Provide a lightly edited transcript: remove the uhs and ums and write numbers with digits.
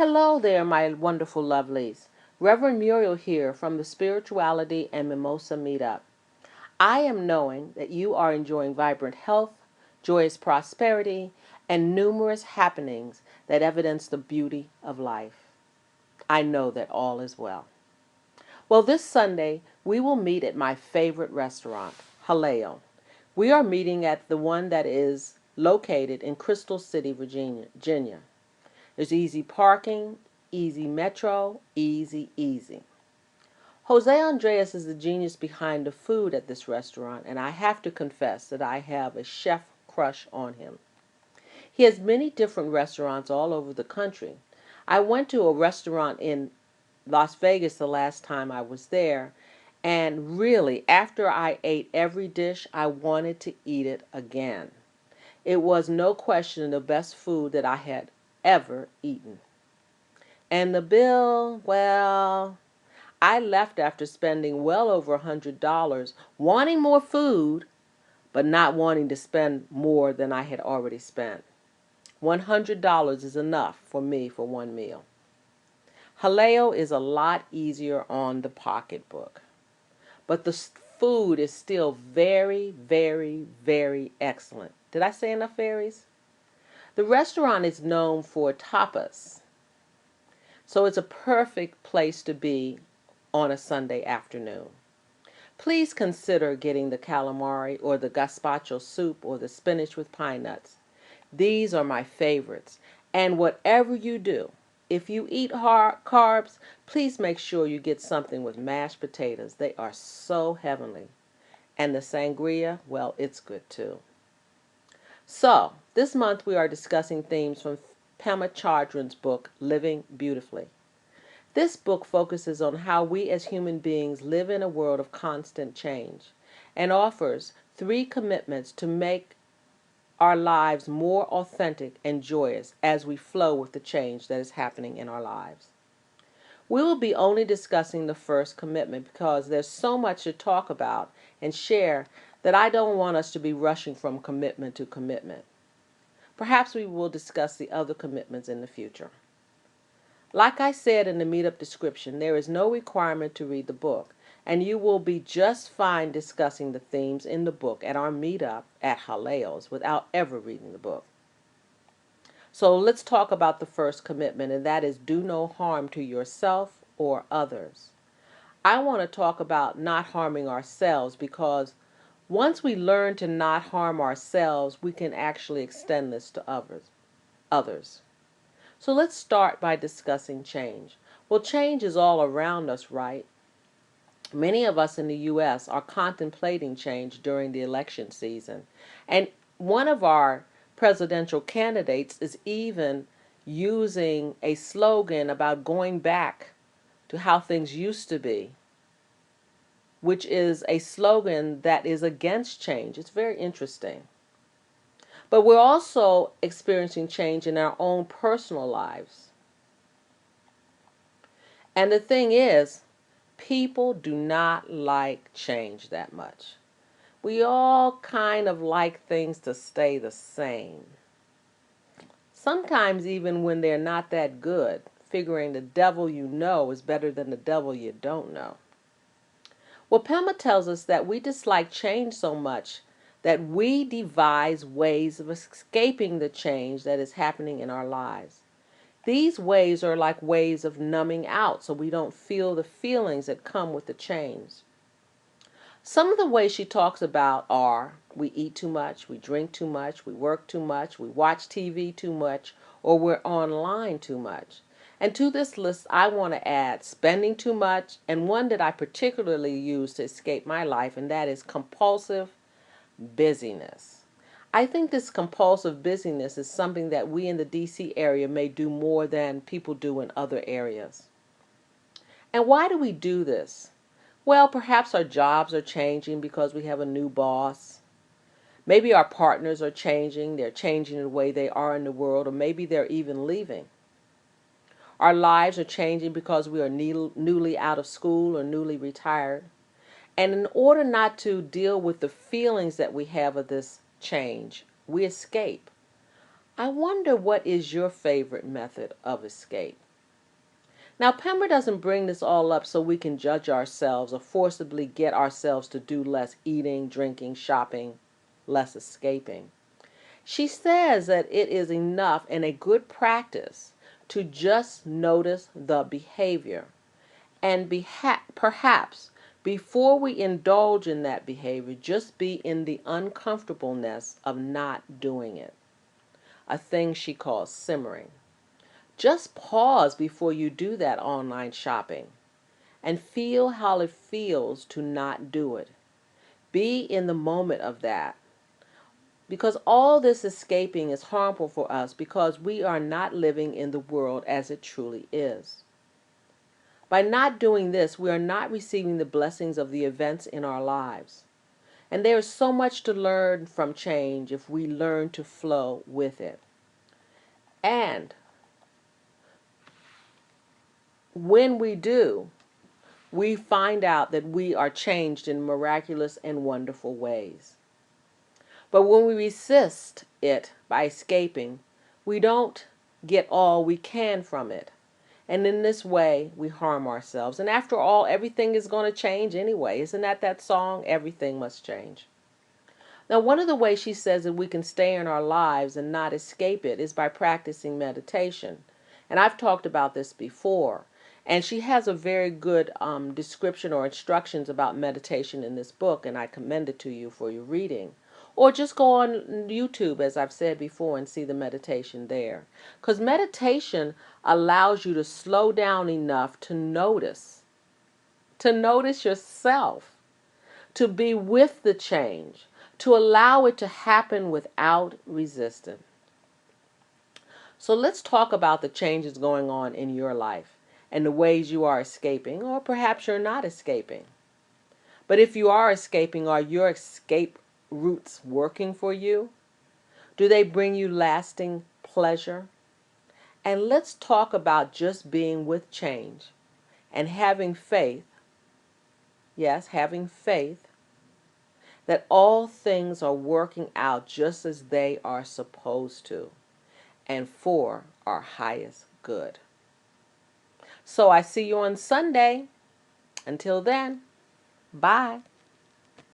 Hello there, my wonderful lovelies. Reverend Muriel here from the Spirituality and Mimosa Meetup. I am knowing that you are enjoying vibrant health, joyous prosperity, and numerous happenings that evidence the beauty of life. I know that all is well. Well, this Sunday, we will meet at my favorite restaurant, Jaleo. We are meeting at the one that is located in Crystal City, Virginia. There's easy parking, easy metro, easy. Jose Andres is the genius behind the food at this restaurant, and I have to confess that I have a chef crush on him. He has many different restaurants all over the country. I went to a restaurant in Las Vegas the last time I was there, and really, after I ate every dish, I wanted to eat it again. It was no question the best food that I had ever eaten. And the bill, well, I left after spending well over $100, wanting more food, but not wanting to spend more than I had already spent. $100 is enough for me for one meal. Jaleo is a lot easier on the pocketbook, but the food is still very excellent. Did I say enough fairies? The restaurant is known for tapas, so it's a perfect place to be on a Sunday afternoon. Please consider getting the calamari or the gazpacho soup or the spinach with pine nuts. These are my favorites. And whatever you do, if you eat hard carbs, please make sure you get something with mashed potatoes. They are so heavenly. And the sangria, well, it's good too. So, this month we are discussing themes from Pema Chodron's book, Living Beautifully. This book focuses on how we as human beings live in a world of constant change and offers 3 commitments to make our lives more authentic and joyous as we flow with the change that is happening in our lives. We will be only discussing the first commitment because there's so much to talk about and share that I don't want us to be rushing from commitment to commitment. Perhaps we will discuss the other commitments in the future. Like I said in the meetup description, there is no requirement to read the book, and you will be just fine discussing the themes in the book at our meetup at Jaleo's without ever reading the book. So let's talk about the first commitment, and that is do no harm to yourself or others. I want to talk about not harming ourselves because once we learn to not harm ourselves, we can actually extend this to others. So let's start by discussing change. Well, change is all around us, right? Many of us in the U.S. are contemplating change during the election season. And one of our presidential candidates is even using a slogan about going back to how things used to be, which is a slogan that is against change. It's very interesting. But we're also experiencing change in our own personal lives. And the thing is, people do not like change that much. We all kind of like things to stay the same. Sometimes even when they're not that good, figuring the devil you know is better than the devil you don't know. Well, Pema tells us that we dislike change so much that we devise ways of escaping the change that is happening in our lives. These ways are like ways of numbing out so we don't feel the feelings that come with the change. Some of the ways she talks about are we eat too much, we drink too much, we work too much, we watch TV too much, or we're online too much. And to this list, I want to add spending too much and one that I particularly use to escape my life, and that is compulsive busyness. I think this compulsive busyness is something that we in the DC area may do more than people do in other areas. And why do we do this? Well, perhaps our jobs are changing because we have a new boss. Maybe our partners are changing. They're changing the way they are in the world, or maybe they're even leaving. Our lives are changing because we are newly out of school or newly retired. And in order not to deal with the feelings that we have of this change, we escape. I wonder what is your favorite method of escape? Now, Pember doesn't bring this all up so we can judge ourselves or forcibly get ourselves to do less eating, drinking, shopping, less escaping. She says that it is enough and a good practice to just notice the behavior and perhaps before we indulge in that behavior, just be in the uncomfortableness of not doing it, a thing she calls simmering. Just pause before you do that online shopping and feel how it feels to not do it. Be in the moment of that. Because all this escaping is harmful for us because we are not living in the world as it truly is. By not doing this, we are not receiving the blessings of the events in our lives. And there is so much to learn from change if we learn to flow with it. And when we do, we find out that we are changed in miraculous and wonderful ways. But when we resist it by escaping, we don't get all we can from it. And in this way, we harm ourselves. And after all, everything is going to change anyway. Isn't that song? Everything must change. Now, one of the ways she says that we can stay in our lives and not escape it is by practicing meditation. And I've talked about this before. And she has a very good description or instructions about meditation in this book, and I commend it to you for your reading. Or just go on YouTube, as I've said before, and see the meditation there. Because meditation allows you to slow down enough to notice yourself, to be with the change, to allow it to happen without resistance. So let's talk about the changes going on in your life and the ways you are escaping, or perhaps you're not escaping. But if you are escaping, are your escape routes working for you? Do they bring you lasting pleasure? And let's talk about just being with change and having faith, yes, having faith that all things are working out just as they are supposed to and for our highest good. So I see you on Sunday. Until then, bye.